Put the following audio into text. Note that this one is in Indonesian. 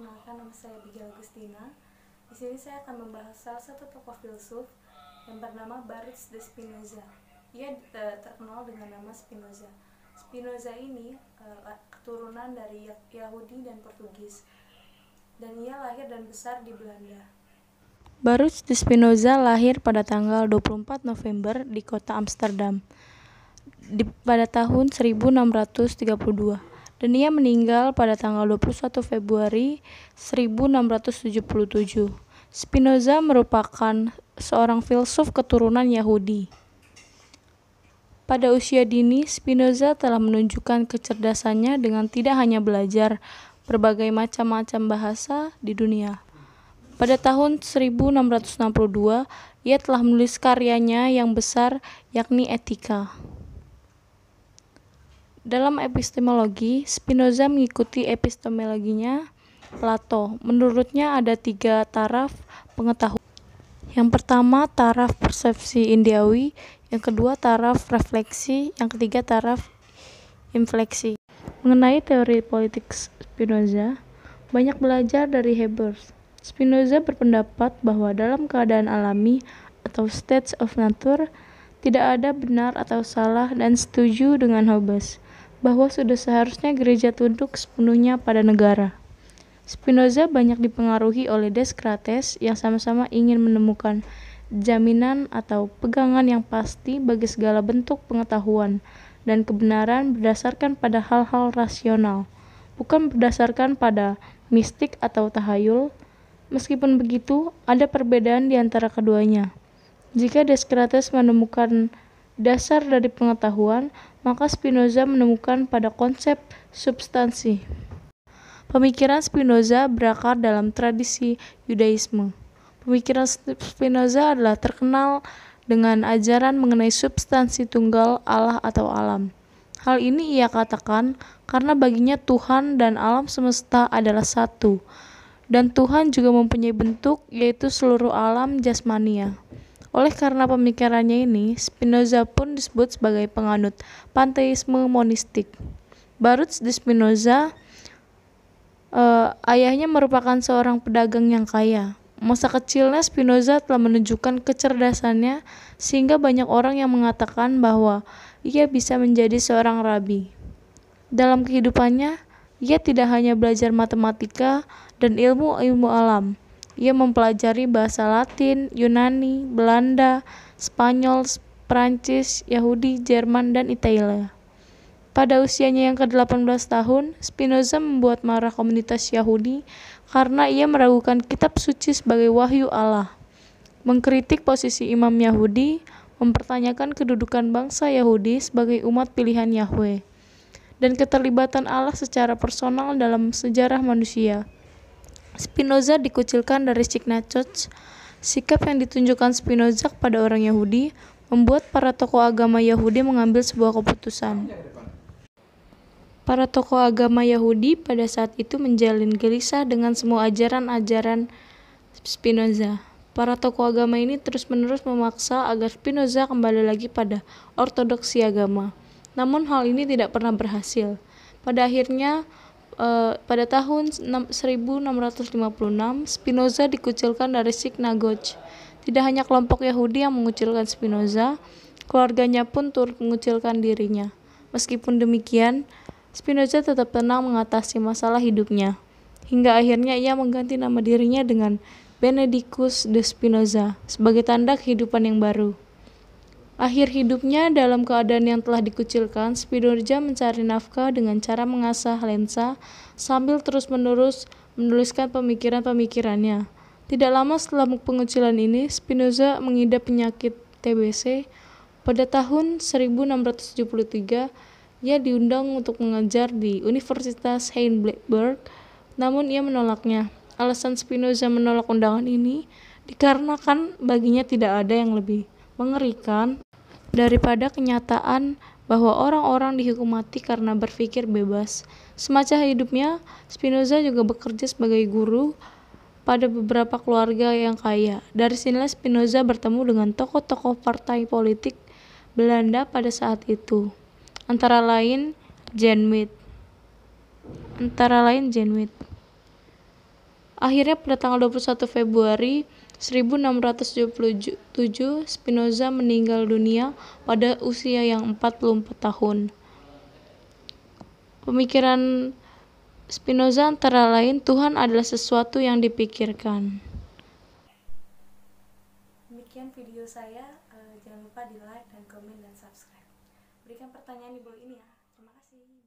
perkenalkan, nama saya Abigail Agustina. Di sini saya akan membahas salah satu tokoh filsuf yang bernama Baruch de Spinoza. Ia terkenal dengan nama Spinoza. Spinoza ini keturunan dari Yahudi dan Portugis, dan ia lahir dan besar di Belanda. Baruch de Spinoza lahir pada tanggal 24 November di kota Amsterdam pada tahun 1632. Dan ia meninggal pada tanggal 21 Februari 1677. Spinoza merupakan seorang filsuf keturunan Yahudi. Pada usia dini, Spinoza telah menunjukkan kecerdasannya dengan tidak hanya belajar berbagai macam-macam bahasa di dunia. Pada tahun 1662, ia telah menulis karyanya yang besar, yakni Etika. Dalam epistemologi, Spinoza mengikuti epistemologinya Plato. Menurutnya ada 3 taraf pengetahuan. Yang pertama, taraf persepsi indiawi. Yang kedua, taraf refleksi. Yang ketiga, taraf infleksi. Mengenai teori politik Spinoza, banyak belajar dari Habermas. Spinoza berpendapat bahwa dalam keadaan alami atau states of nature, tidak ada benar atau salah, dan setuju dengan Hobbes bahwa sudah seharusnya gereja tunduk sepenuhnya pada negara. Spinoza banyak dipengaruhi oleh Descartes yang sama-sama ingin menemukan jaminan atau pegangan yang pasti bagi segala bentuk pengetahuan dan kebenaran berdasarkan pada hal-hal rasional, bukan berdasarkan pada mistik atau tahayul. Meskipun begitu, ada perbedaan di antara keduanya. Jika Descartes menemukan dasar dari pengetahuan, maka Spinoza menemukan pada konsep substansi. Pemikiran Spinoza berakar dalam tradisi Yudaisme. Pemikiran Spinoza adalah terkenal dengan ajaran mengenai substansi tunggal Allah atau alam. Hal ini ia katakan karena baginya Tuhan dan alam semesta adalah satu, dan Tuhan juga mempunyai bentuk, yaitu seluruh alam jasmania. Oleh karena pemikirannya ini, Spinoza pun disebut sebagai penganut panteisme monistik. Baruch de Spinoza, ayahnya merupakan seorang pedagang yang kaya. Masa kecilnya Spinoza telah menunjukkan kecerdasannya sehingga banyak orang yang mengatakan bahwa ia bisa menjadi seorang rabi. Dalam kehidupannya, ia tidak hanya belajar matematika dan ilmu-ilmu alam. Ia mempelajari bahasa Latin, Yunani, Belanda, Spanyol, Prancis, Yahudi, Jerman, dan Italia. Pada usianya yang ke-18 tahun, Spinoza membuat marah komunitas Yahudi karena ia meragukan kitab suci sebagai wahyu Allah, mengkritik posisi imam Yahudi, mempertanyakan kedudukan bangsa Yahudi sebagai umat pilihan Yahweh, dan keterlibatan Allah secara personal dalam sejarah manusia. Spinoza dikucilkan dari Signature. Sikap yang ditunjukkan Spinoza kepada orang Yahudi membuat para tokoh agama Yahudi mengambil sebuah keputusan. Para tokoh agama Yahudi pada saat itu menjalin gelisah dengan semua ajaran-ajaran Spinoza. Para tokoh agama ini terus-menerus memaksa agar Spinoza kembali lagi pada ortodoksi agama. Namun hal ini tidak pernah berhasil. Pada akhirnya, pada tahun 1656, Spinoza dikucilkan dari sinagoge. Tidak hanya kelompok Yahudi yang mengucilkan Spinoza, keluarganya pun turut mengucilkan dirinya. Meskipun demikian, Spinoza tetap tenang mengatasi masalah hidupnya, hingga akhirnya ia mengganti nama dirinya dengan Benedictus de Spinoza sebagai tanda kehidupan yang baru. Akhir hidupnya dalam keadaan yang telah dikucilkan, Spinoza mencari nafkah dengan cara mengasah lensa sambil terus-menerus menuliskan pemikiran-pemikirannya. Tidak lama setelah pengucilan ini, Spinoza mengidap penyakit TBC. Pada tahun 1673, ia diundang untuk mengajar di Universitas Heidelberg, namun ia menolaknya. Alasan Spinoza menolak undangan ini dikarenakan baginya tidak ada yang lebih mengerikan daripada kenyataan bahwa orang-orang dihukum mati karena berpikir bebas. Semasa hidupnya, Spinoza juga bekerja sebagai guru pada beberapa keluarga yang kaya. Dari sinilah Spinoza bertemu dengan tokoh-tokoh partai politik Belanda pada saat itu, antara lain Jan Met. Akhirnya pada tanggal 21 Februari 1677, Spinoza meninggal dunia pada usia yang 44 tahun. Pemikiran Spinoza antara lain, Tuhan adalah sesuatu yang dipikirkan. Demikian video saya, jangan lupa di like dan komen dan subscribe. Berikan pertanyaan di bawah ini ya. Terima kasih.